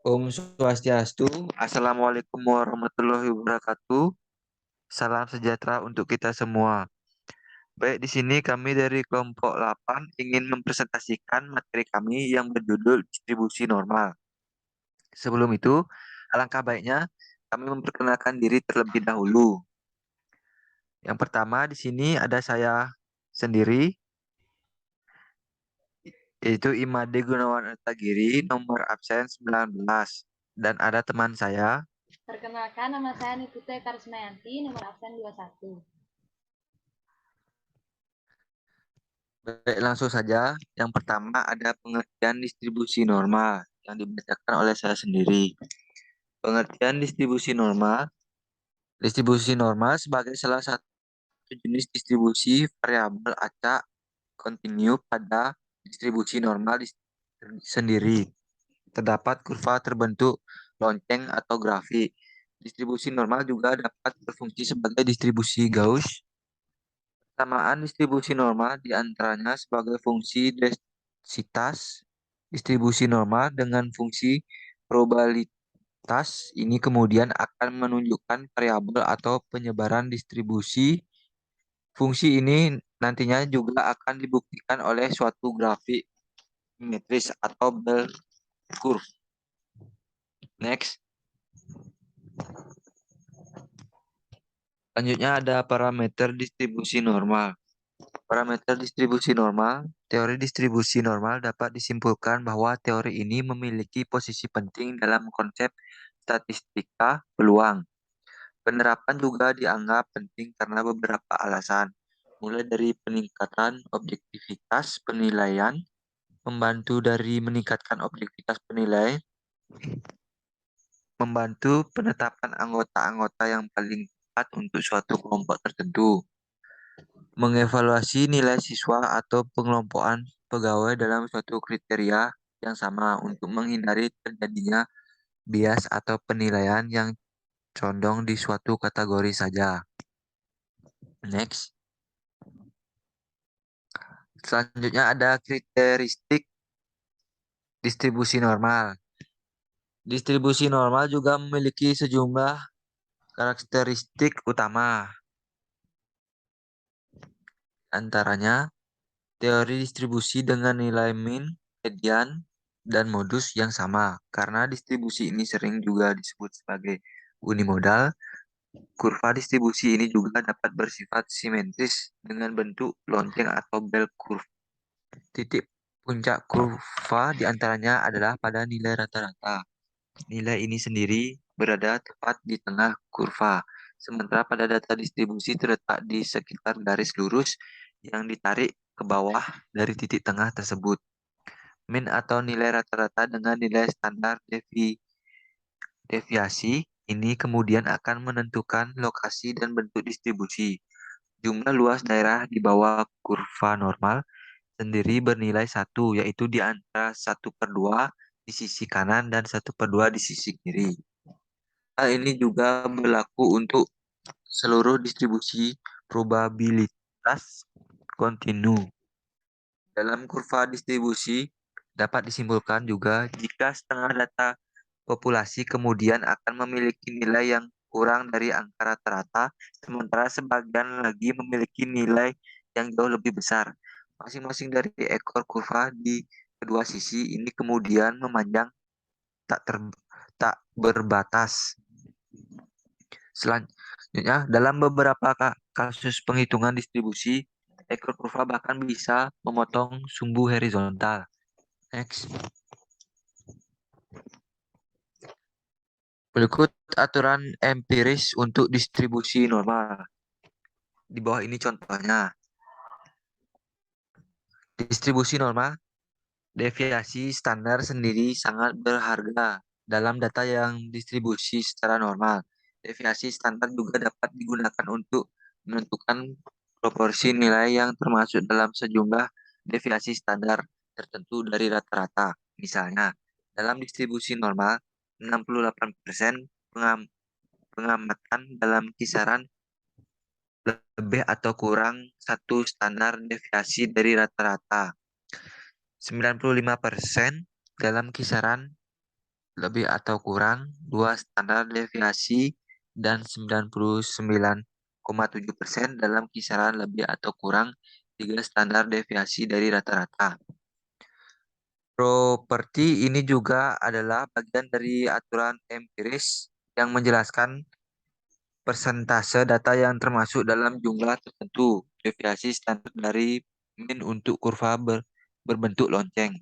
Om Swastiastu, Assalamualaikum warahmatullahi wabarakatuh. Salam sejahtera untuk kita semua. Baik, di sini kami dari kelompok 8 ingin mempresentasikan materi kami yang berjudul distribusi normal. Sebelum itu, alangkah baiknya kami memperkenalkan diri terlebih dahulu. Yang pertama di sini ada saya sendiri, yaitu Imade Gunawan Artagiri, nomor absen 19. Dan ada teman saya. Perkenalkan, nama saya Nipute Karismayanti, nomor absen 21. Baik, langsung saja. Yang pertama ada pengertian distribusi normal yang dibacakan oleh saya sendiri. Pengertian distribusi normal. Distribusi normal sebagai salah satu jenis distribusi variabel acak kontinu pada distribusi normal sendiri. Terdapat kurva terbentuk lonceng atau grafik. Distribusi normal juga dapat berfungsi sebagai distribusi Gauss. Persamaan distribusi normal diantaranya sebagai fungsi densitas distribusi normal dengan fungsi probabilitas ini kemudian akan menunjukkan variabel atau penyebaran distribusi. Fungsi ini nantinya juga akan dibuktikan oleh suatu grafik simetris atau bell curve. Next. Selanjutnya ada parameter distribusi normal. Parameter distribusi normal. Teori distribusi normal dapat disimpulkan bahwa teori ini memiliki posisi penting dalam konsep statistika peluang. Penerapan juga dianggap penting karena beberapa alasan, mulai dari peningkatan objektivitas penilaian, membantu dari meningkatkan objektivitas penilaian, membantu penetapan anggota-anggota yang paling tepat untuk suatu kelompok tertentu, mengevaluasi nilai siswa atau pengelompokan pegawai dalam suatu kriteria yang sama untuk menghindari terjadinya bias atau penilaian yang condong di suatu kategori saja. Next. Selanjutnya ada kriteristik distribusi normal. Distribusi normal juga memiliki sejumlah karakteristik utama. Antaranya, teori distribusi dengan nilai min, median, dan modus yang sama. Karena distribusi ini sering juga disebut sebagai unimodal, kurva distribusi ini juga dapat bersifat simetris dengan bentuk lonceng atau bell curve. Titik puncak kurva diantaranya adalah pada nilai rata-rata. Nilai ini sendiri berada tepat di tengah kurva, sementara pada data distribusi terletak di sekitar garis lurus yang ditarik ke bawah dari titik tengah tersebut. Min atau nilai rata-rata dengan nilai standar deviasi ini kemudian akan menentukan lokasi dan bentuk distribusi. Jumlah luas daerah di bawah kurva normal sendiri bernilai 1, yaitu di antara 1/2 di sisi kanan dan 1/2 di sisi kiri. Hal ini juga berlaku untuk seluruh distribusi probabilitas kontinu. Dalam kurva distribusi dapat disimpulkan juga jika setengah data populasi kemudian akan memiliki nilai yang kurang dari angka rata-rata, sementara sebagian lagi memiliki nilai yang jauh lebih besar. Masing-masing dari ekor kurva di kedua sisi ini kemudian memanjang tak berbatas. Selanjutnya, dalam beberapa kasus penghitungan distribusi, ekor kurva bahkan bisa memotong sumbu horizontal. Next. Berikut aturan empiris untuk distribusi normal. Di bawah ini contohnya. Distribusi normal, deviasi standar sendiri sangat berharga dalam data yang distribusi secara normal. Deviasi standar juga dapat digunakan untuk menentukan proporsi nilai yang termasuk dalam sejumlah deviasi standar tertentu dari rata-rata. Misalnya, dalam distribusi normal, 68% pengamatan dalam kisaran lebih atau kurang satu standar deviasi dari rata-rata. 95% dalam kisaran lebih atau kurang 2 standar deviasi dan 99,7% dalam kisaran lebih atau kurang 3 standar deviasi dari rata-rata. Properti ini juga adalah bagian dari aturan empiris yang menjelaskan persentase data yang termasuk dalam jumlah tertentu deviasi standar dari min untuk kurva berbentuk lonceng.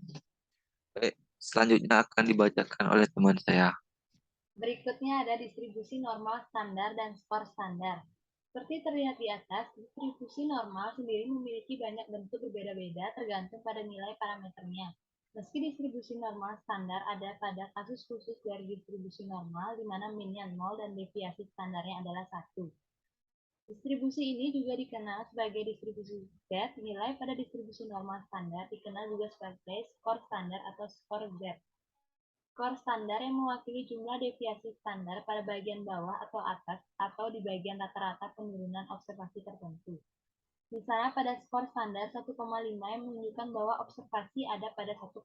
Baik, selanjutnya akan dibacakan oleh teman saya. Berikutnya ada distribusi normal standar dan skor standar. Seperti terlihat di atas, distribusi normal sendiri memiliki banyak bentuk berbeda-beda tergantung pada nilai parameternya. Meski distribusi normal standar ada pada kasus khusus dari distribusi normal di mana minnya 0 dan deviasi standarnya adalah 1. Distribusi ini juga dikenal sebagai distribusi Z. Nilai pada distribusi normal standar dikenal juga sebagai skor standar atau skor Z. Skor standar yang mewakili jumlah deviasi standar pada bagian bawah atau atas atau di bagian rata-rata penurunan observasi tertentu. Misalnya pada skor standar 1,5 yang menunjukkan bahwa observasi ada pada 1,5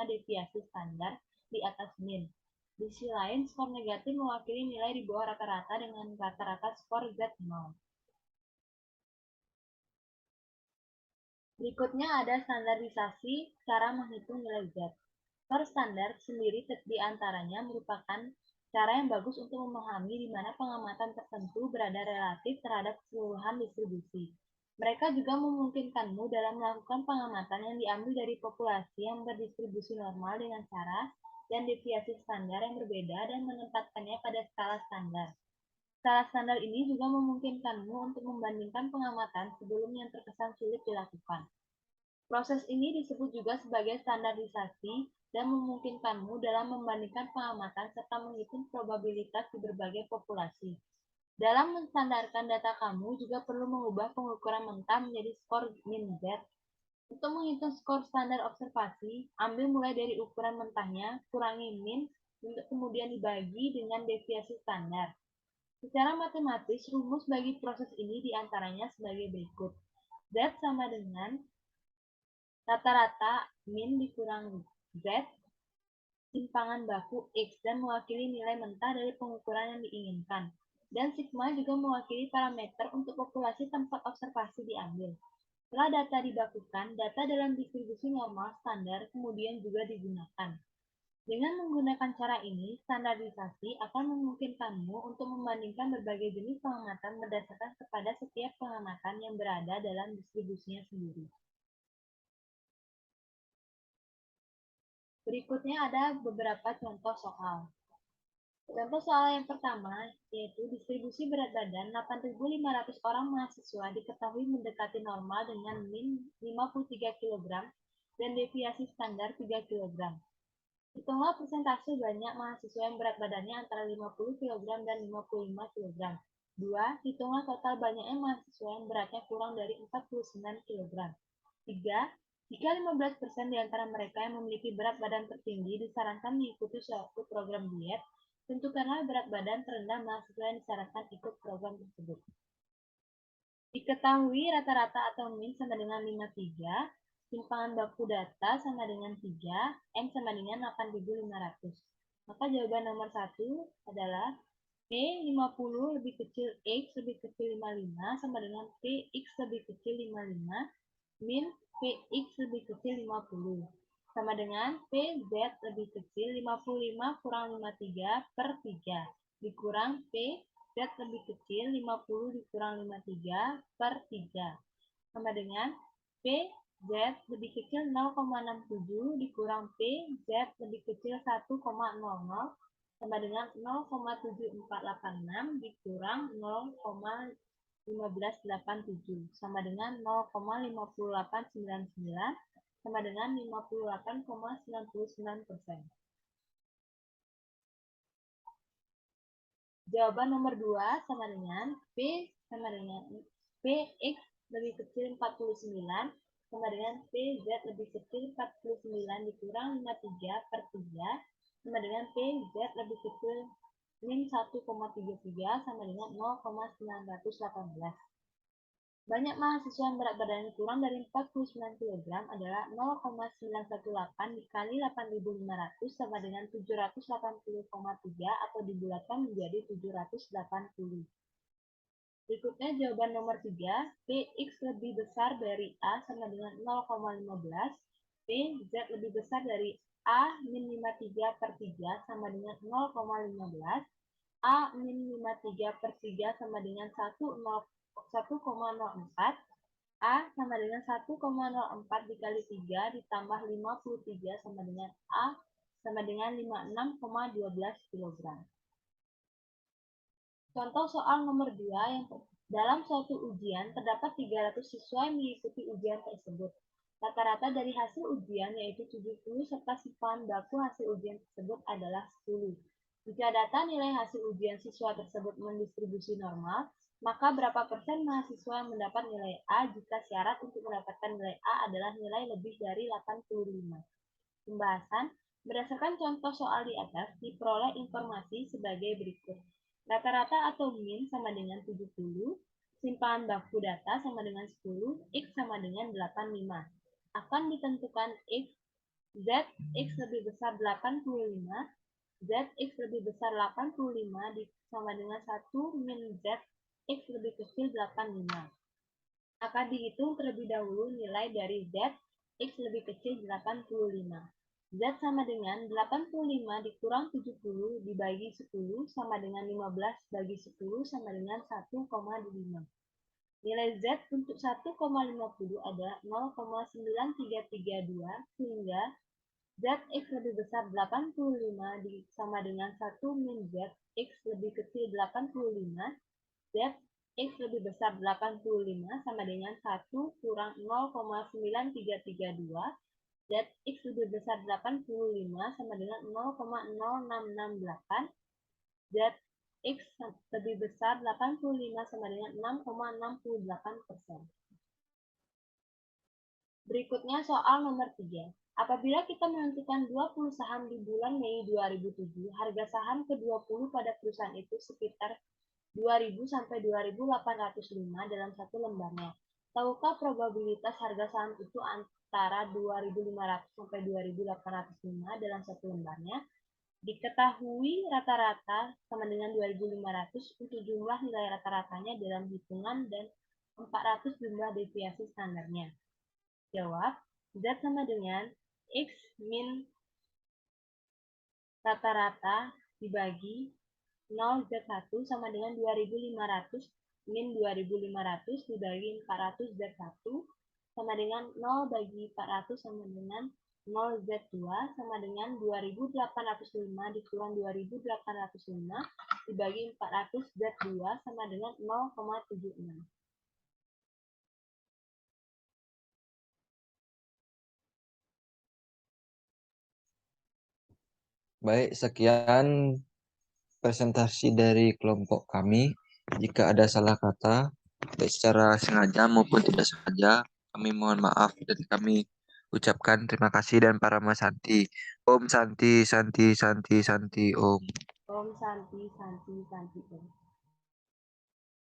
deviasi standar di atas min. Di sisi lain, skor negatif mewakili nilai di bawah rata-rata dengan rata-rata skor Z0. Berikutnya ada standarisasi cara menghitung nilai Z. Skor standar sendiri di antaranya merupakan cara yang bagus untuk memahami di mana pengamatan tertentu berada relatif terhadap keseluruhan distribusi. Mereka juga memungkinkanmu dalam melakukan pengamatan yang diambil dari populasi yang berdistribusi normal dengan cara dan deviasi standar yang berbeda dan menempatkannya pada skala standar. Skala standar ini juga memungkinkanmu untuk membandingkan pengamatan sebelum yang terkesan sulit dilakukan. Proses ini disebut juga sebagai standarisasi dan memungkinkanmu dalam membandingkan pengamatan serta menghitung probabilitas di berbagai populasi. Dalam menstandarkan data kamu juga perlu mengubah pengukuran mentah menjadi skor min Z. Untuk menghitung skor standar observasi, ambil mulai dari ukuran mentahnya, kurangi min, untuk kemudian dibagi dengan deviasi standar. Secara matematis, rumus bagi proses ini diantaranya sebagai berikut. Z sama dengan rata-rata min dikurang Z simpangan baku X dan mewakili nilai mentah dari pengukuran yang diinginkan. Dan sigma juga mewakili parameter untuk populasi tempat observasi diambil. Setelah data dibakukan, data dalam distribusi normal standar kemudian juga digunakan. Dengan menggunakan cara ini, standarisasi akan memungkinkanmu untuk membandingkan berbagai jenis pengamatan berdasarkan kepada setiap pengamatan yang berada dalam distribusinya sendiri. Berikutnya ada beberapa contoh soal. Contoh soal yang pertama yaitu distribusi berat badan 8.500 orang mahasiswa diketahui mendekati normal dengan min 53 kg dan deviasi standar 3 kg. Hitunglah persentase banyak mahasiswa yang berat badannya antara 50 kg dan 55 kg. 2. Hitunglah total banyaknya mahasiswa yang beratnya kurang dari 49 kg. 3. Jika 15% di antara mereka yang memiliki berat badan tertinggi disarankan mengikuti suatu program diet, tentukanlah berat badan terendah mahasiswa yang disarankan ikut program tersebut. Diketahui rata-rata atau min sama dengan 53, simpangan baku data sama dengan 3, M sama dengan 8.500. Maka jawaban nomor 1 adalah P 50 lebih kecil X lebih kecil 55 sama dengan PX lebih kecil 55 min PX lebih kecil 50 sama dengan PZ lebih kecil 55 kurang 53 per 3 dikurang PZ lebih kecil 50 dikurang 53 per 3 sama dengan PZ lebih kecil 0,67 dikurang PZ lebih kecil 1,00 sama dengan 0,7486 dikurang 0,1587 sama dengan 0,5899 sama dengan 58,99%. Jawaban nomor 2 sama dengan P sama dengan PX lebih kecil 49 sama dengan PZ lebih kecil 49 dikurang 53 per 3 sama dengan PZ lebih kecil min 1,33 sama dengan 0,918. Banyak mahasiswa yang berat badannya kurang dari 49 kg adalah 0,918 dikali 8.500 sama dengan 780,3 atau dibulatkan menjadi 780. Berikutnya jawaban nomor 3, Px lebih besar dari A sama dengan 0,15, P, Z lebih besar dari A min 53 per 3 sama dengan 0,15, A min 53 per 3 sama dengan 1,04, A sama dengan 1,04 dikali 3 ditambah 53 sama dengan A sama dengan 56,12 kg. Contoh soal nomor 2 yang dalam suatu ujian terdapat 300 siswa yang mengikuti ujian tersebut. Rata-rata dari hasil ujian yaitu 70 serta simpan baku hasil ujian tersebut adalah 10. Jika data nilai hasil ujian siswa tersebut mendistribusi normal, maka berapa persen mahasiswa yang mendapat nilai A jika syarat untuk mendapatkan nilai A adalah nilai lebih dari 85. Pembahasan berdasarkan contoh soal di atas diperoleh informasi sebagai berikut. Rata-rata atau min sama dengan 70, simpanan baku data sama dengan 10, X sama dengan 85. Akan ditentukan X, Z, X lebih besar 85, Z, X lebih besar 85 sama dengan 1 min Z, X lebih kecil 85. Akan dihitung terlebih dahulu nilai dari Z, X lebih kecil 85. Z sama dengan 85 dikurang 70 dibagi 10 sama dengan 15 bagi 10 sama dengan 1,5. Nilai Z untuk 1,50 adalah 0,9332 sehingga ZX lebih besar 85 sama dengan 1 min Z, X lebih kecil 85, Z X lebih besar 85 sama dengan 1 kurang 0,9332, Z X lebih besar 85 sama dengan 0,0668, Z X lebih besar 85 sama dengan 6,68%. Berikutnya soal nomor 3. Apabila kita menentukan 20 saham di bulan Mei 2007, harga saham ke-20 pada perusahaan itu sekitar 2.000 sampai 2.805 dalam satu lembarnya. Tahukah probabilitas harga saham itu antara 2.500 sampai 2.805 dalam satu lembarnya? Diketahui rata-rata sama dengan 2.500 untuk jumlah nilai rata-ratanya dalam hitungan dan 400 jumlah deviasi standarnya. Jawab, Z sama dengan X min rata-rata dibagi 0Z1 sama dengan 2.500 min 2.500 dibagi 400 Z1 sama dengan 0 bagi 400 sama dengan 0Z2 sama dengan 2.805 dikurang 2.805 dibagi 400 Z2 sama dengan 0,76. Baik, sekian presentasi dari kelompok kami. Jika ada salah kata, baik secara sengaja maupun tidak sengaja, kami mohon maaf dan kami ucapkan terima kasih dan Parama Santi. Om Santi, Santi, Santi, Santi, Om. Om Santi, Santi, Santi, Om.